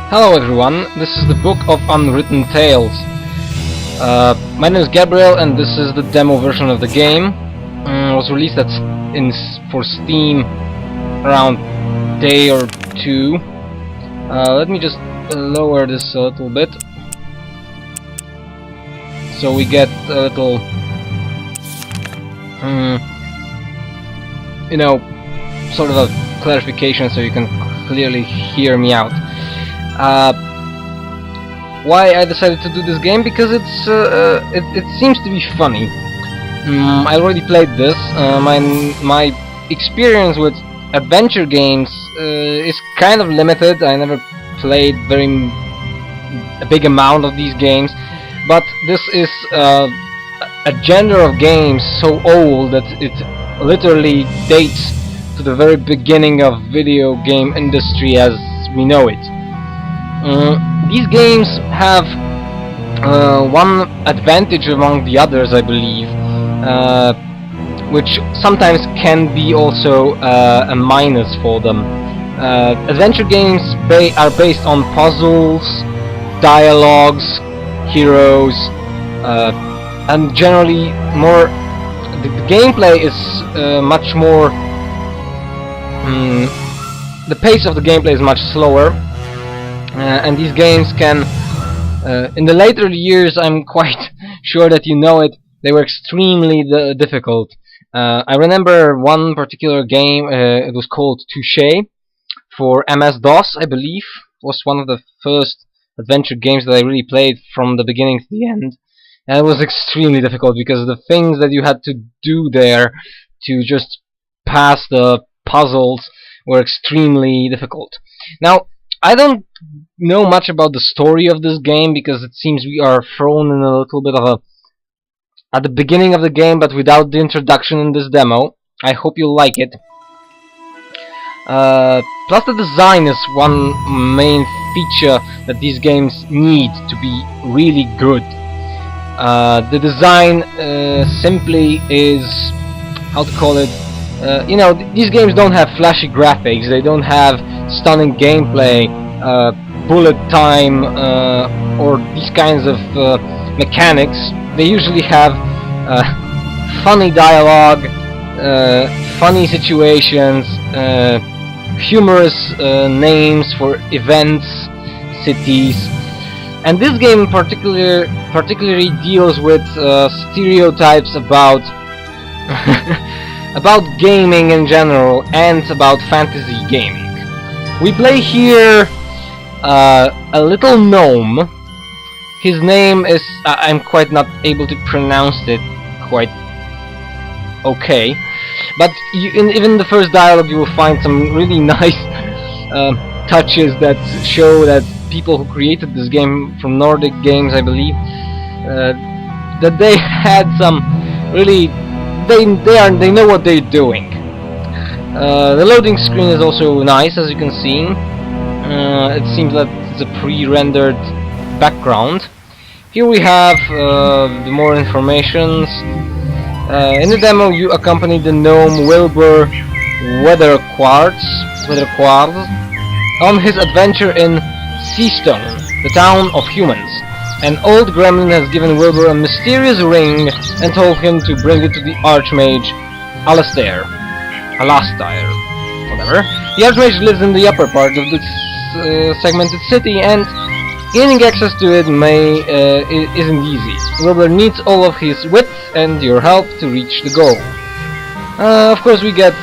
Hello everyone, this is the book of Unwritten Tales. My name is Gabriel and this is the demo version of the game. It was released for Steam around day or two. Let me just lower this a little bit so we get a little sort of a clarification so you can clearly hear me out. Why I decided to do this game? Because it seems to be funny. I already played this. My experience with adventure games is kind of limited. I never played a big amount of these games, but this is a genre of games so old that it literally dates to the very beginning of video game industry as we know it. These games have one advantage among the others, I believe, which sometimes can be also a minus for them. Adventure games are based on puzzles, dialogues, heroes, and generally more. The gameplay is much more. The pace of the gameplay is much slower. And these games can, in the later years, I'm quite sure that you know it, they were extremely difficult. I remember one particular game, it was called Touché, for MS-DOS, I believe. It was one of the first adventure games that I really played from the beginning to the end. And it was extremely difficult because the things that you had to do there to just pass the puzzles were extremely difficult. Now, I don't know much about the story of this game because it seems we are thrown in a little bit of at the beginning of the game, but without the introduction in this demo. I hope you'll like it. Plus the design is one main feature that these games need to be really good. The design simply is, how to call it, these games don't have flashy graphics, they don't have stunning gameplay, bullet time, or these kinds of mechanics. They usually have funny dialogue, funny situations, humorous names for events, cities, and this game particularly deals with stereotypes about about gaming in general and about fantasy gaming. We play here a little gnome. His name is... I'm quite not able to pronounce it quite okay, but even the first dialogue you will find some really nice touches that show that people who created this game from Nordic Games, I believe, that they had some really... They know what they're doing. The loading screen is also nice, as you can see. It seems that it's a pre-rendered background. Here we have the more informations. In the demo, you accompany the gnome Wilbur Weatherquartz on his adventure in Seastone, the town of humans. An old gremlin has given Wilbur a mysterious ring and told him to bring it to the Archmage Alastair, whatever. The Archmage lives in the upper part of this segmented city, and gaining access to it isn't easy. Wilbur needs all of his wits and your help to reach the goal. Of course, we get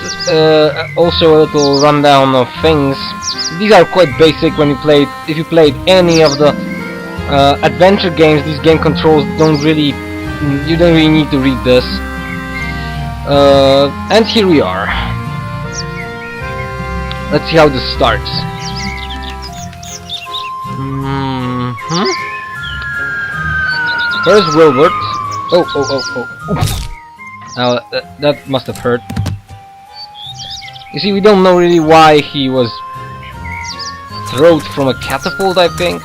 also a little rundown of things. These are quite basic when if you played any of the adventure games. These game controls you don't really need to read this. And here we are. Let's see how this starts. Where's Wilbert? Oh. That must have hurt. You see, we don't know really why he was thrown from a catapult, I think.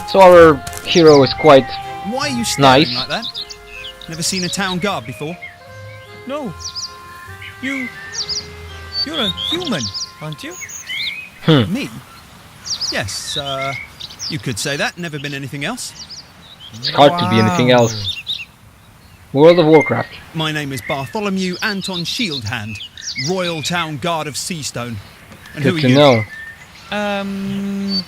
So our hero is quite Why are you nice. Like that? Never seen a town guard before? No. You're a human. aren't you? Me? Yes, you could say that. Never been anything else. It's hard to be anything else. World of Warcraft. My name is Bartholomew Anton Shieldhand, Royal Town Guard of Seastone. And who Good are to you? know. Um,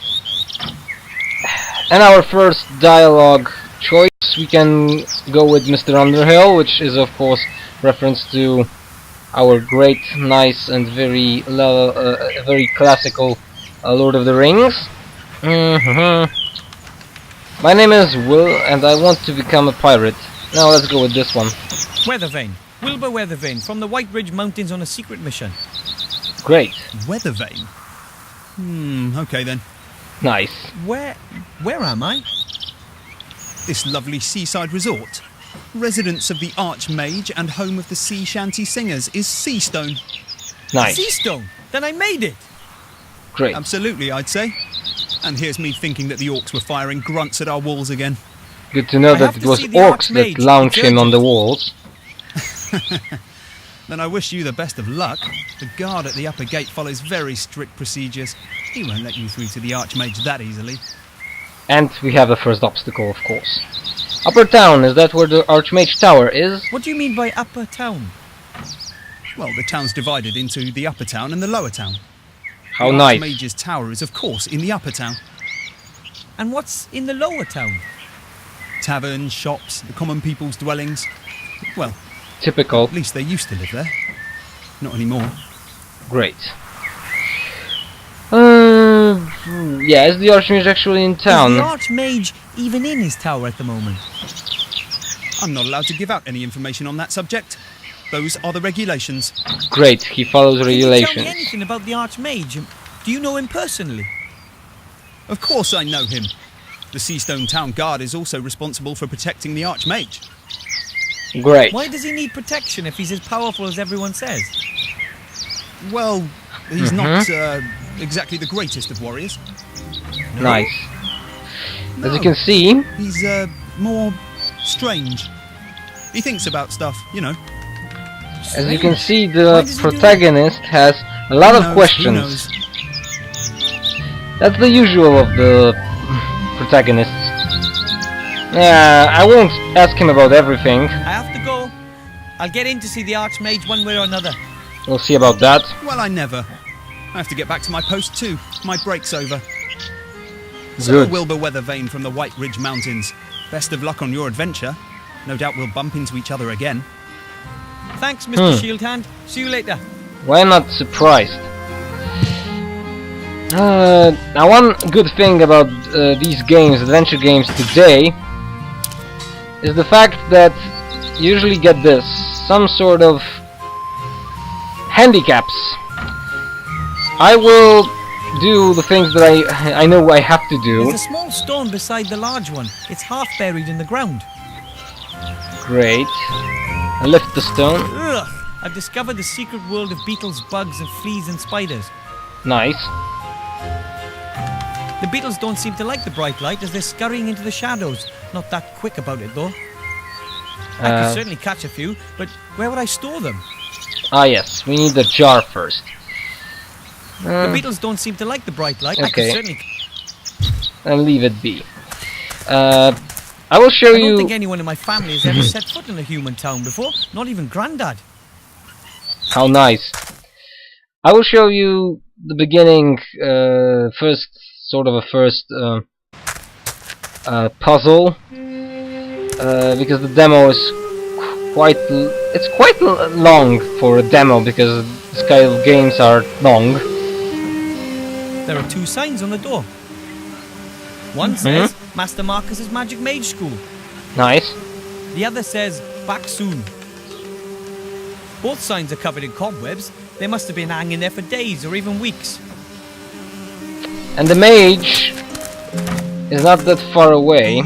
And our first dialogue choice, we can go with Mr. Underhill, which is of course reference to our great, nice, and very very classical Lord of the Rings. My name is Will, and I want to become a pirate. Now let's go with this one. Weathervane. Wilbur Weathervane from the White Ridge Mountains on a secret mission. Great. Weathervane? Okay then. Nice. Where am I? This lovely seaside resort, residence of the Archmage and home of the sea shanty singers, is Seastone. Nice. Seastone. Then I made it. Great. Absolutely, I'd say. And here's me thinking that the orcs were firing grunts at our walls again. Good to know I that have it to was see the orcs that Archmage. launched It's him on the urgent. walls. Then I wish you the best of luck. The guard at the upper gate follows very strict procedures. He won't let you through to the Archmage that easily. And we have the first obstacle, of course. Upper Town, is that where the Archmage Tower is? What do you mean by upper town? Well, the town's divided into the upper town and the lower town. How the nice. Archmage's tower is, of course, in the upper town. And what's in the lower town? Taverns, shops, the common people's dwellings. Well, Typical. at least they used to live there. Not anymore. Great. Yeah, is the Archmage actually in town? Is the Archmage even in his tower at the moment? I'm not allowed to give out any information on that subject. Those are the regulations. Great, he follows Can you tell me regulations. anything about the Archmage? Do you know him personally? Of course I know him. The Seastone Town Guard is also responsible for protecting the Archmage. Great. Why does he need protection if he's as powerful as everyone says? Well, he's not exactly the greatest of warriors. Nice. No, As you can see, he's more strange. He thinks about stuff, you know. as you can see, Why the does he do that? protagonist has a lot Who of knows, questions. who knows? That's the usual of the protagonists. Yeah, I won't ask him about everything. I have to go. I'll get in to see the Archmage one way or another. We'll see about that. Well, I never. I have to get back to my post too. My break's over. So, Good. Wilbur Weathervane from the White Ridge Mountains. Best of luck on your adventure. No doubt we'll bump into each other again. Thanks, Mr. Shieldhand. See you later. Why not surprised? Now one good thing about these games, adventure games today, is the fact that you usually get this, some sort of handicaps. I will do the things that I know I have to do. There's a small stone beside the large one. It's half buried in the ground. Great. I lift the stone. Ugh! I've discovered the secret world of beetles, bugs, and fleas and spiders. Nice. The beetles don't seem to like the bright light as they're scurrying into the shadows. Not that quick about it though. I could certainly catch a few, but where would I store them? Ah yes, we need the jar first. The beetles don't seem to like the bright light. I Okay. could certainly... And leave it be. I will show I don't you. think anyone in my family has ever set foot in a human town before. Not even Grandad. How nice. I will show you the beginning, first puzzle, because the demo is quite long for a demo, because this kind of games are long. There are two signs on the door. One says Master Marcus's Magic Mage School. Nice. The other says back soon. Both signs are covered in cobwebs. They must have been hanging there for days or even weeks. And the mage is not that far away.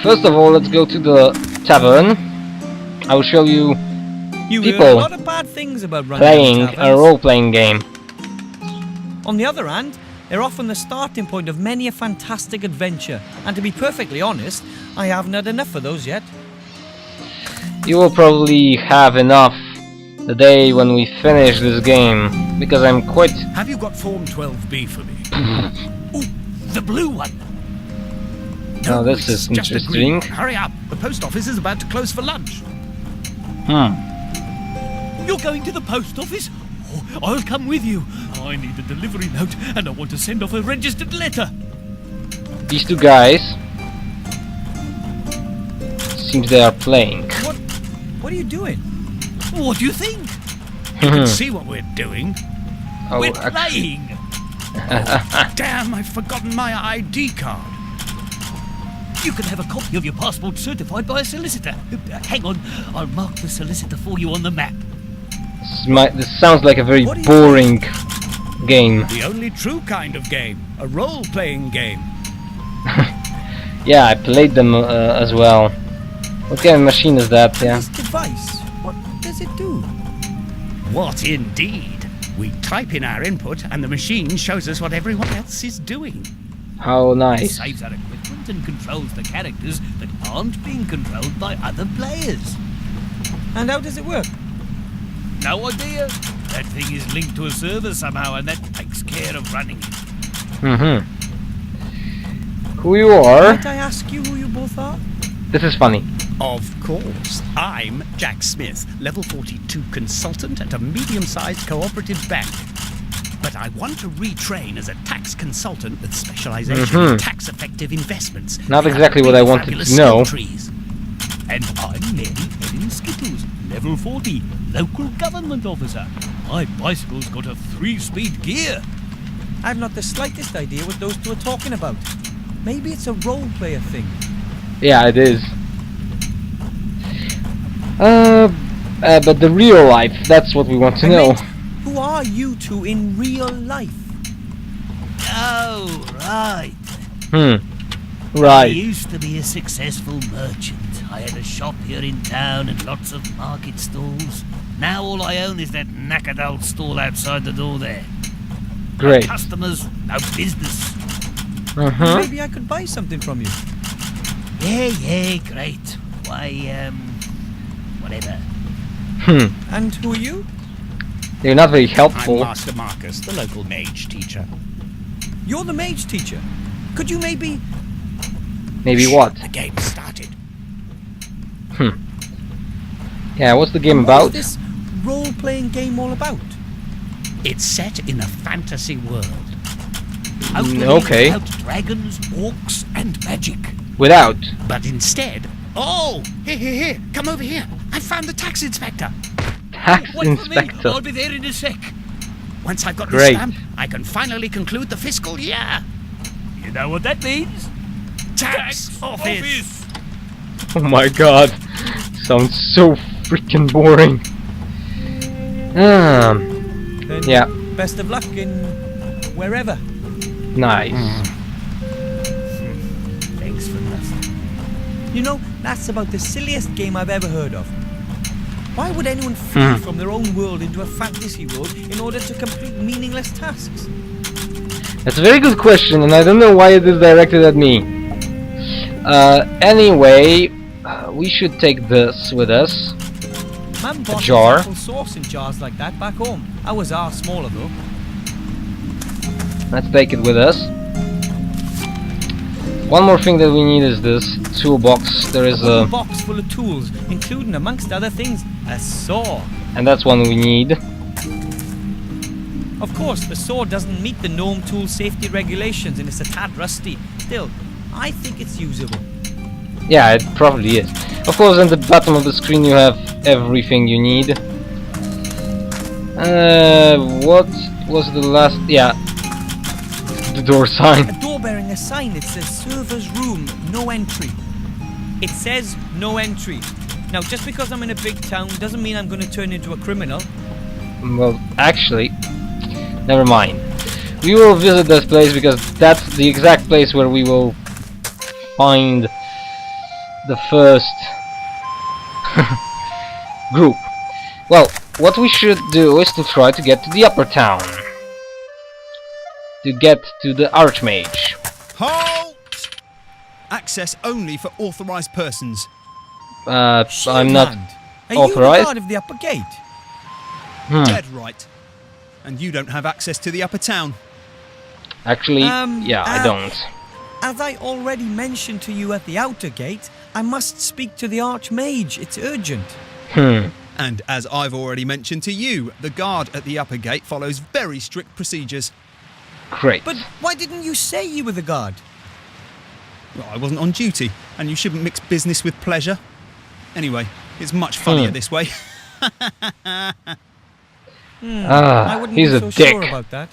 First of all, let's go to the tavern. I will show you You hear people a lot of bad things about running playing a taverns. role-playing game. On the other hand, they're often the starting point of many a fantastic adventure. And to be perfectly honest, I haven't had enough of those yet. You will probably have enough the day when we finish this game, because I'm quite... Have you got Form 12B for me? Oh, the blue one. Oh, this is it's just a interesting. green one. Hurry up. The post office is about to close for lunch. You're going to the post office? Oh, I'll come with you. I need a delivery note and I want to send off a registered letter. These two guys... seems they are playing. What are you doing? What do you think? You can see what we're doing. Oh, We're playing. Damn, I've forgotten my ID card. You can have a copy of your passport certified by a solicitor. Hang on, I'll mark the solicitor for you on the map. This sounds like a very What are you boring game. The only true kind of game. A role-playing game. Yeah, I played them as well. What kind of machine is that? Yeah. This device, what does it do? What indeed? We type in our input and the machine shows us what everyone else is doing. How It nice. saves our equipment and controls the characters that aren't being controlled by other players. And how does it work? No idea. That thing is linked to a server somehow and that takes care of running it. Who you are? Might I ask you who you both are? This is funny. Of course. I'm Jack Smith, level 42 consultant at a medium-sized cooperative bank. But I want to retrain as a tax consultant with specialization in tax-effective investments. Not We have exactly what I big, wanted fabulous to know. skill trees. And I'm Mary Ellen Skittles, level 40, local government officer. My bicycle's got a 3-speed gear. I've not the slightst idea what those two are talking about. Maybe it's a role-player thing. Yeah, it is. But the real life, that's what we want to know. Who are you two in real life? Oh, right. I Right. used to be a successful merchant. I had a shop here in town and lots of market stalls. Now all I own is that knackered old stall outside the door there. Great. No customers, no business. Maybe I could buy something from you. Yeah, great. Why, whatever. And who are you? They're not very I'm helpful. Master Marcus, the local mage teacher. You're the mage teacher. Could you maybe... Maybe what? The game started. Yeah, what's the game What about? is this role-playing game all about? It's set in a fantasy world. Okay. Without dragons, orcs, and magic. Without. But instead... Oh! Here, come over here. I found the tax inspector. Tax Wait for me, inspector. I'll be there in a sec. Once I've got Great. the stamp, I can finally conclude the fiscal year. You know what that means? Tax office. Oh my god. Sounds so freaking boring. Then Yeah, best of luck in... wherever. nice. Thanks for nothing. You know, that's about the silliest game I've ever heard of. Why would anyone flee from their own world into a fantasy world in order to complete meaningless tasks? That's a very good question, and I don't know why it is directed at me. Anyway, we should take this with us. Man bought jar. apple sauce in jars like that back home. Ours are smaller though. Let's take it with us. One more thing that we need is this toolbox. There is A a... box full of tools, including, amongst other things, a saw. and that's one we need. Of course, the saw doesn't meet the gnome tool safety regulations and it's a tad rusty. Still, I think it's usable. Yeah, it probably is. Of course, on the bottom of the screen you have everything you need. What was the last... yeah. The door sign. A door bearing a sign that says server's room, no entry. It says no entry. Now, just because I'm in a big town doesn't mean I'm going to turn into a criminal. Well, actually, never mind. We will visit this place because that's the exact place where we will find the first group. Well, what we should do is to try to get to the upper town. To get to the Archmage. Halt! Access only for authorized persons. I'm not Land, are authorized. you the guard of the upper gate? Dead right. And you don't have access to the upper town. Actually, yeah, I don't. As I already mentioned to you at the outer gate, I must speak to the Archmage. It's urgent. And as I've already mentioned to you, the guard at the upper gate follows very strict procedures. Great. But why didn't you say you were the guard? Well, I wasn't on duty, and you shouldn't mix business with pleasure. Anyway, it's much funnier this way. I wouldn't he's be a so dick, sure about that.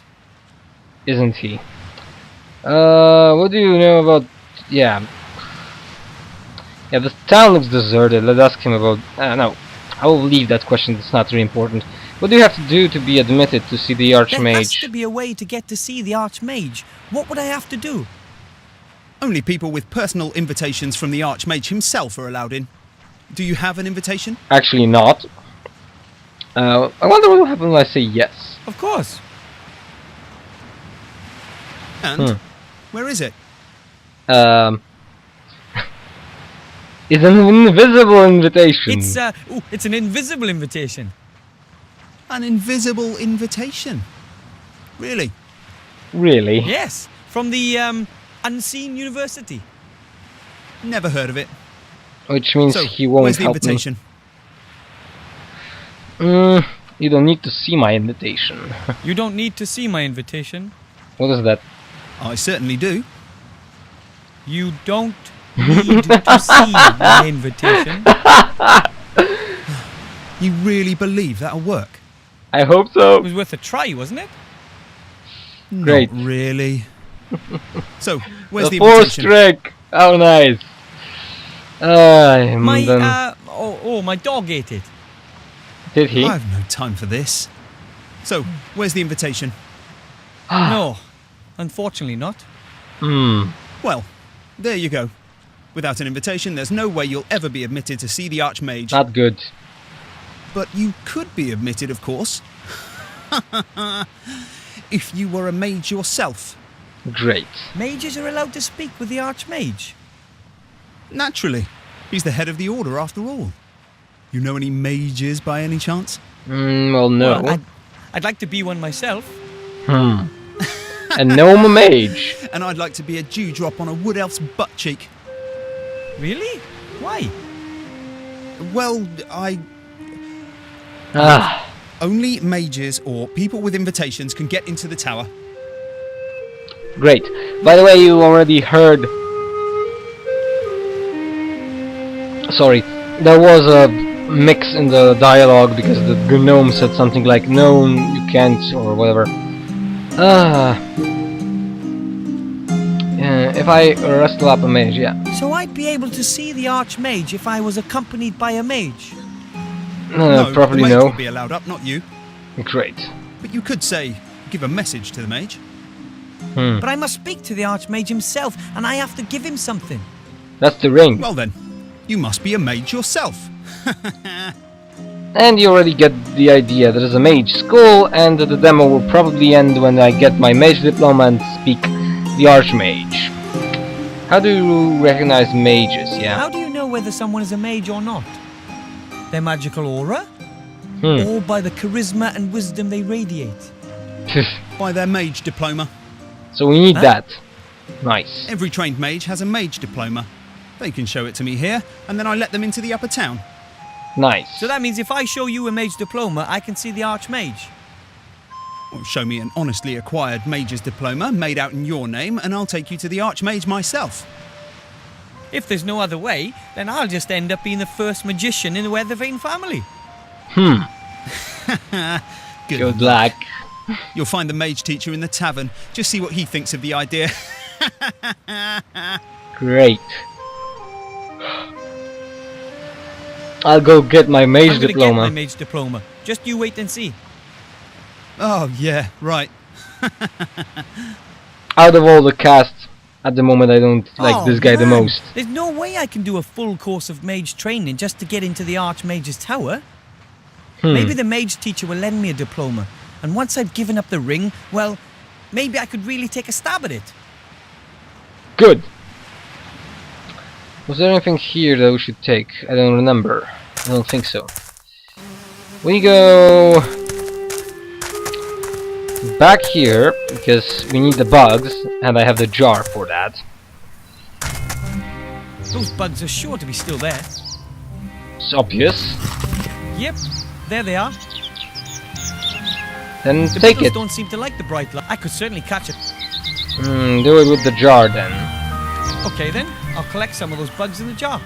isn't he? What do you know about... Yeah, the town looks deserted. Let's ask him about... no, I will leave that question, it's not really important. What do you have to do to be admitted to see the Archmage? There has to be a way to get to see the Archmage. What would I have to do? Only people with personal invitations from the Archmage himself are allowed in. Do you have an invitation? Actually not. I wonder what will happen when I say yes. Of course. And where is it? It's an invisible invitation. It's an invisible invitation. An invisible invitation? Really? Really? Yes, from the Unseen University. Never heard of it. Which means So, he won't where's the help invitation? me. You don't need to see my invitation. You don't need to see my invitation. What is that? I certainly do. You don't need to see my invitation. You really believe that'll work? I hope It so. was worth a try, wasn't it? Great. Not really. So, where's the fourth invitation? trick. How nice. My dog ate it. Did he? I have no time for this. So, where's the invitation? No, unfortunately not. Well, there you go. Without an invitation, there's no way you'll ever be admitted to see the Archmage. Not good. But you could be admitted, of course. If you were a mage yourself. Great. Mages are allowed to speak with the Archmage. Naturally. He's the head of the order, after all. You know any mages by any chance? Well, no. Well, I'd like to be one myself. A gnome mage. And I'd like to be a dewdrop on a wood elf's butt cheek. Really? Why? Well, only mages or people with invitations can get into the tower. Great. By the way, you already heard... Sorry, there was a mix in the dialogue because the gnome said something like, no, you can't, or whatever. If I wrestle up a mage, yeah. So I'd be able to see the Archmage if I was accompanied by a mage? No, probably the mage no. would be allowed up, not you. Great. But you could say, give a message to the mage. But I must speak to the Archmage himself, and I have to give him something. That's the ring. Well then, you must be a mage yourself. And you already get the idea. There is a mage school, and the demo will probably end when I get my mage diploma and speak the Archmage. How do you recognize mages, yeah? How do you know whether someone is a mage or not? Their magical aura? Or by the charisma and wisdom they radiate? By their mage diploma. So we need that. Nice. Every trained mage has a mage diploma. They can show it to me here, and then I let them into the upper town. Nice. So that means if I show you a mage diploma, I can see the Archmage. Or show me an honestly acquired mage's diploma made out in your name, and I'll take you to the Archmage myself. If there's no other way, then I'll just end up being the first magician in the Weathervane family. Good luck. You'll find the mage teacher in the tavern. Just see what he thinks of the idea. Great. I'll go get my mage I'm gonna diploma. get my mage diploma. Just you wait and see. Oh, yeah, right. Out of all the cast, at the moment I don't like this guy the man. most. There's no way I can do a full course of mage training just to get into the Archmage's tower. Maybe the mage teacher will lend me a diploma, and once I've given up the ring, well, maybe I could really take a stab at it. Good. Was there anything here that we should take? I don't remember. I don't think so. We go back here because we need the bugs, and I have the jar for that. Those bugs are sure to be still there. It's obvious. Yep, there they are. Then The take beetles it. don't seem to like the bright light. I could certainly catch it. Do it with the jar then. Okay then, I'll collect some of those bugs in the jar.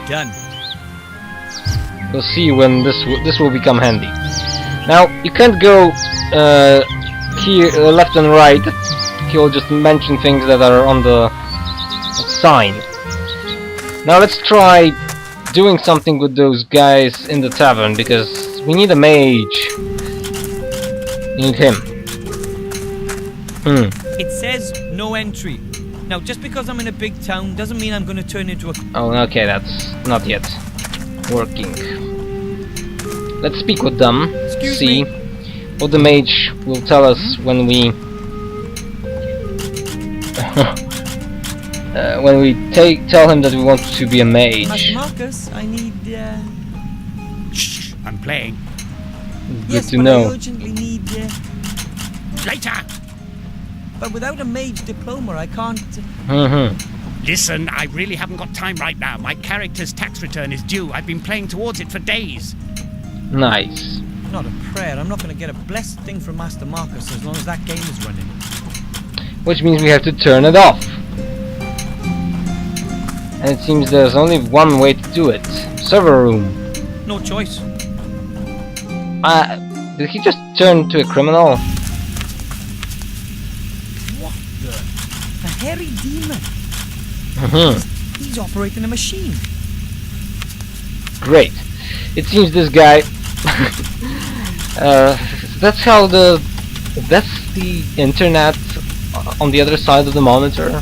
Done. We'll see when this will become handy. Now you can't go here left and right. He'll just mention things that are on the sign. Now let's try doing something with those guys in the tavern because we need a mage. We need him. It says no entry. Now, just because I'm in a big town doesn't mean I'm going to turn into a... Oh, okay, that's not yet working. Let's speak with them. Excuse see me. what the mage will tell us when we tell him that we want to be a mage. Master Marcus, I need... Shh, I'm playing. Good yes, to but know. I urgently need... Later! But without a mage diploma, I can't... Listen, I really haven't got time right now. My character's tax return is due. I've been playing towards it for days. Nice. Not a prayer. I'm not going to get a blessed thing from Master Marcus as long as that game is running. Which means we have to turn it off. And it seems there's only one way to do it. Server room. No choice. Did he just turn to a criminal? What the? A hairy demon. He's operating a machine. Great. It seems this guy... that's how that's the internet on the other side of the monitor.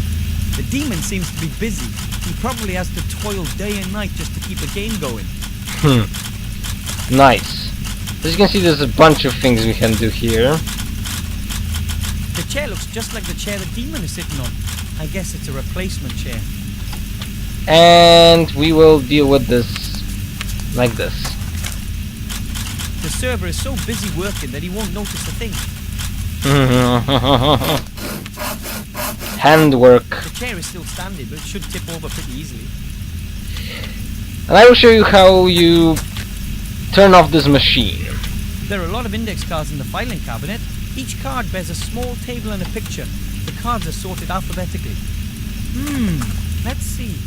The demon seems to be busy. He probably has to toil day and night just to keep the game going. Nice. As you can see, there's a bunch of things we can do here. The chair looks just like the chair the demon is sitting on. I guess it's a replacement chair. And we will deal with this like this. The server is so busy working that he won't notice a thing. Handwork. The chair is still standing, but it should tip over pretty easily. And I will show you how you turn off this machine. There are a lot of index cards in the filing cabinet. Each card bears a small table and a picture. The cards are sorted alphabetically. Let's see.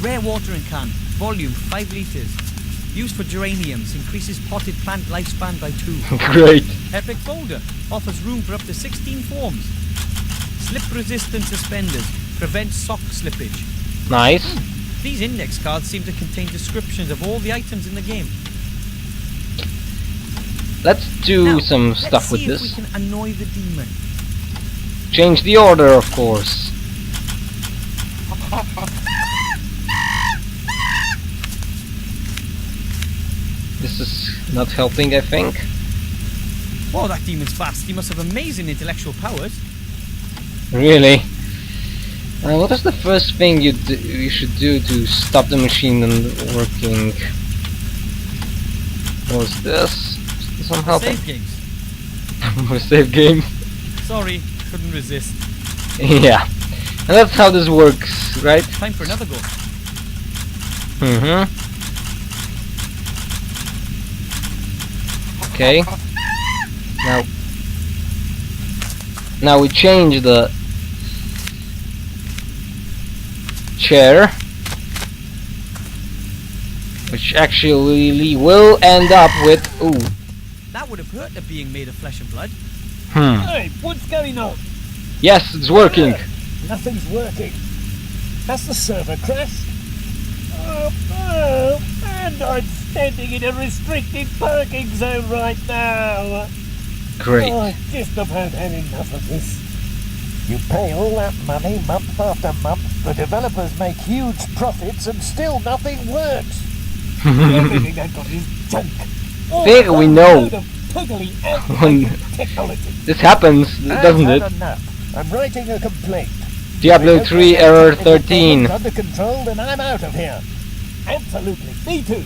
Rare watering can, volume 5 liters. Used for geraniums, increases potted plant lifespan by 2. Great. Epic folder, offers room for up to 16 forms. Slip-resistant suspenders, prevents sock slippage. Nice. These index cards seem to contain descriptions of all the items in the game. Let's do Now, some stuff with let's this. see if we can annoy the demon. Change the order, of course. This is not helping, I think. Oh, that demon's fast. He must have amazing intellectual powers. Really? What is the first thing you should do to stop the machine from working? What was this? Is this some helping? Save games. More save game? Sorry, couldn't resist. Yeah. And that's how this works, right? Time for another go. Okay. Now we change the chair, which actually will end up with That would have hurt it being made of flesh and blood. Hey, what's going on? Yes, it's working. Nothing's working. Has the server crashed? Oh, and I'm standing in a restricted parking zone right now. Great. Oh, I just about had enough of this. You pay all that money month after month, the developers make huge profits and still nothing works. Everything I've got is junk. All There we one know. load of puggly When outdated technology. this happens, doesn't I've it? had enough. I'm writing a complaint. Diablo I hope 3 I have error technical 13. problems under control and I'm out of here. Absolutely. Me too.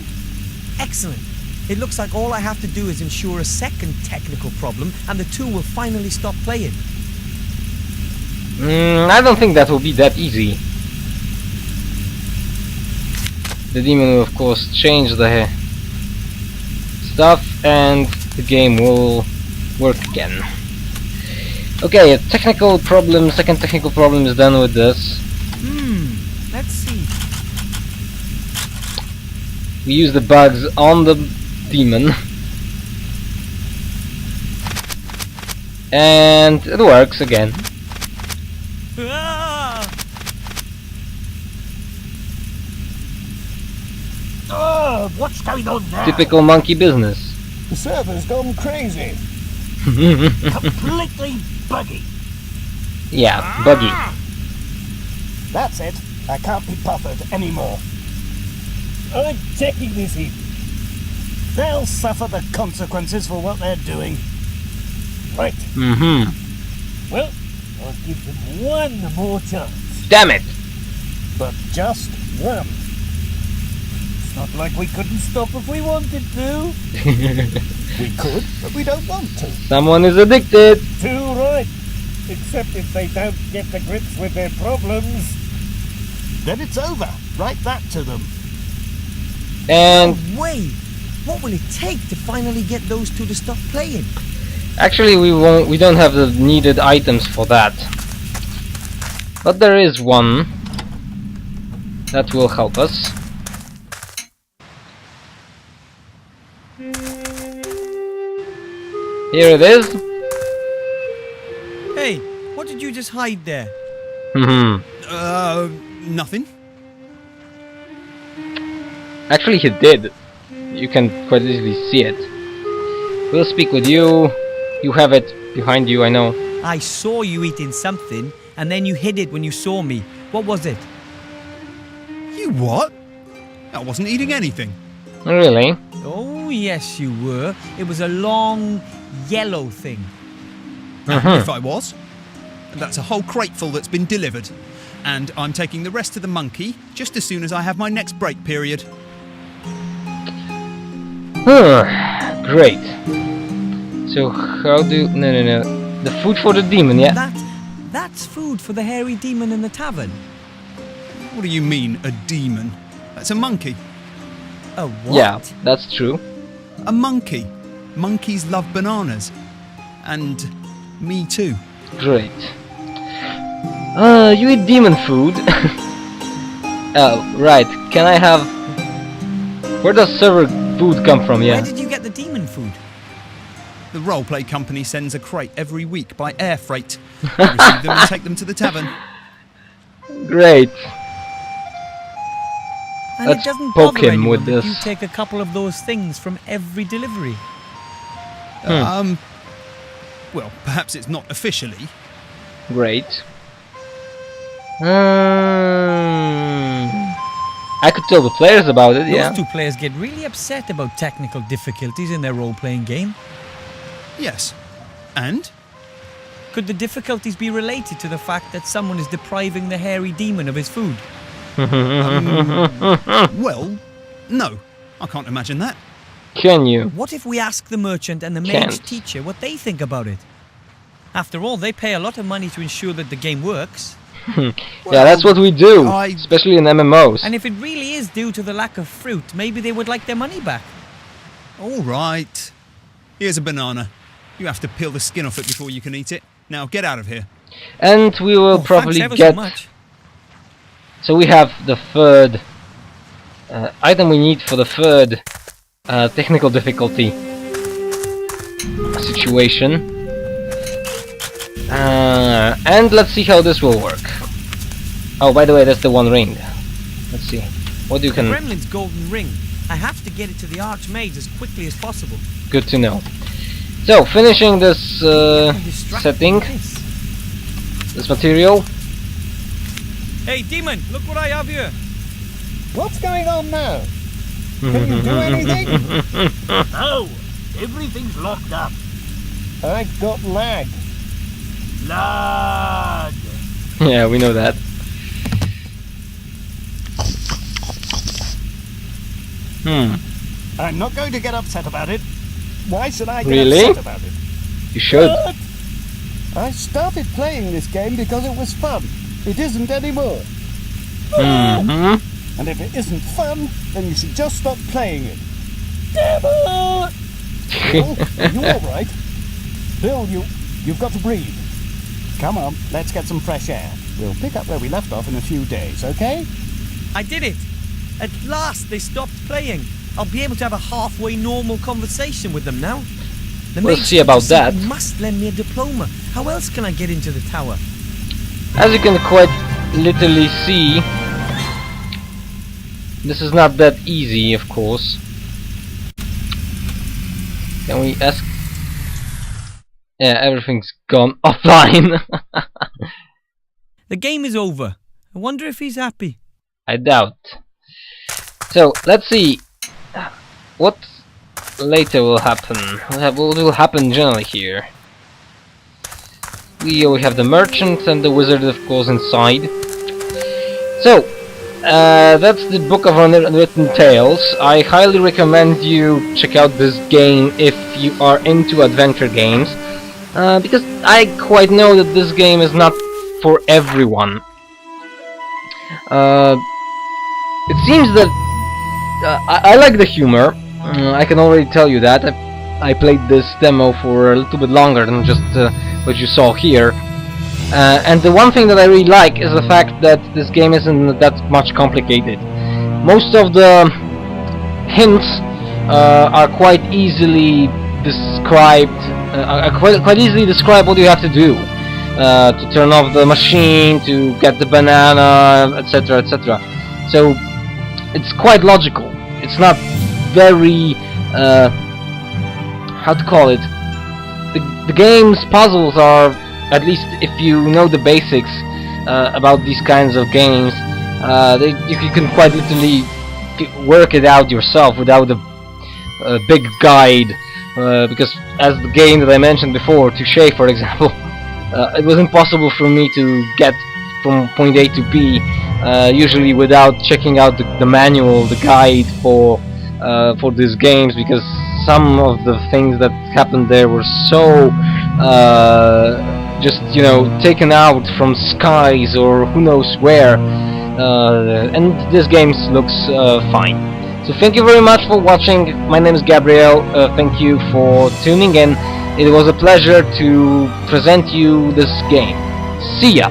Excellent. It looks like all I have to do is ensure a second technical problem and the two will finally stop playing. I don't think that will be that easy. The demon will of course change the stuff and the game will work again. Okay, a technical problem, second technical problem is done with this. Let's see. We use the bugs on the demon. And it works again. Ah! Oh, what's going on now? Typical monkey business. The server's gone crazy. Completely buggy. Yeah, buggy. That's it. I can't be buffered anymore. I'm checking this in. They'll suffer the consequences for what they're doing. Right. Well, I'll give them one more chance. Damn it! But just one. It's not like we couldn't stop if we wanted to. We could, but we don't want to. Someone is addicted! Too right. Except if they don't get to grips with their problems. Then it's over. Write that to them. And No way! What will it take to finally get those two to stop playing? actually we don't have the needed items for that. But there is one that will help us. Here it is. Hey, what did you just hide there? Nothing. Actually he did. You can quite easily see it. We'll speak with you. You have it behind you, I know. I saw you eating something, and then you hid it when you saw me. What was it? You what? I wasn't eating anything. Really? Oh, yes, you were. It was a long, yellow thing. If I was. That's a whole crateful that's been delivered. And I'm taking the rest of the monkey just as soon as I have my next break period. Great. So how do... No. The food for the demon, yeah? That's food for the hairy demon in the tavern. What do you mean, a demon? That's a monkey. A what? Yeah, that's true. A monkey. Monkeys love bananas. And me too. Great. You eat demon food? Oh, right. Can I have... Where does server food come from, yeah? Where did you get the demon food? The roleplay company sends a crate every week by air freight. I receive them and take them to the tavern. Great. And Let's it doesn't poke bother him anyone with that this. you take a couple of those things from every delivery. Well, perhaps it's not officially. Great. I could tell the players about it, yeah. Those two players get really upset about technical difficulties in their role-playing game. Yes. And? Could the difficulties be related to the fact that someone is depriving the hairy demon of his food? Well, no. I can't imagine that. Can you? What if we ask the merchant and the Can't. mage teacher what they think about it? After all, they pay a lot of money to ensure that the game works. Yeah, that's what we do, I- especially in MMOs. And if it really is due to the lack of fruit, maybe they would like their money back. All right. Here's a banana. You have to peel the skin off it before you can eat it. Now get out of here. And we will probably thanks ever get... so much. So we have the third item we need for the third technical difficulty situation. And let's see how this will work. Oh, by the way, that's the one ring. Let's see. What you can... Gremlin's golden ring. I have to get it to the Archmage as quickly as possible. Good to know. So, finishing this I'm distracted setting, with this. this material. Hey, demon, look what I have here. What's going on now? Can you do anything? No, everything's locked up. I've got lag. Lag. Yeah, we know that. I'm not going to get upset about it. Why should I get Really? upset about it? You should. But I started playing this game because it was fun. It isn't anymore. Mm-hmm. And if it isn't fun, then you should just stop playing it. Damn it! Bill, are you alright? Bill, you've got to breathe. Come on, let's get some fresh air. We'll pick up where we left off in a few days, okay? I did it! At last they stopped playing. I'll be able to have a halfway normal conversation with them now. The We'll mage see about teacher said that. he must lend me a diploma. How else can I get into the tower? As you can quite literally see, this is not that easy, of course. Can we ask? Yeah, everything's gone offline. The game is over. I wonder if he's happy. I doubt. So, let's see what later will happen. What will happen generally here? We have the merchant and the wizard, of course, inside. So, that's the book of Unwritten Tales. I highly recommend you check out this game if you are into adventure games, because I quite know that this game is not for everyone. It seems that I like the humor. I can already tell you that. I played this demo for a little bit longer than just what you saw here. And the one thing that I really like is the fact that this game isn't that much complicated. Most of the hints are quite easily described. Quite easily describe what you have to do to turn off the machine, to get the banana, etc., etc. So it's quite logical. It's not very how to call it. The game's puzzles are, at least if you know the basics about these kinds of games, you can quite literally work it out yourself without a big guide. Because as the game that I mentioned before, Touche for example, it was impossible for me to get from point A to B, usually without checking out the manual, the guide for these games, because some of the things that happened there were so just, you know, taken out from skies or who knows where, and this game looks fine. So thank you very much for watching. My name is Gabriel. Thank you for tuning in. It was a pleasure to present you this game. See ya!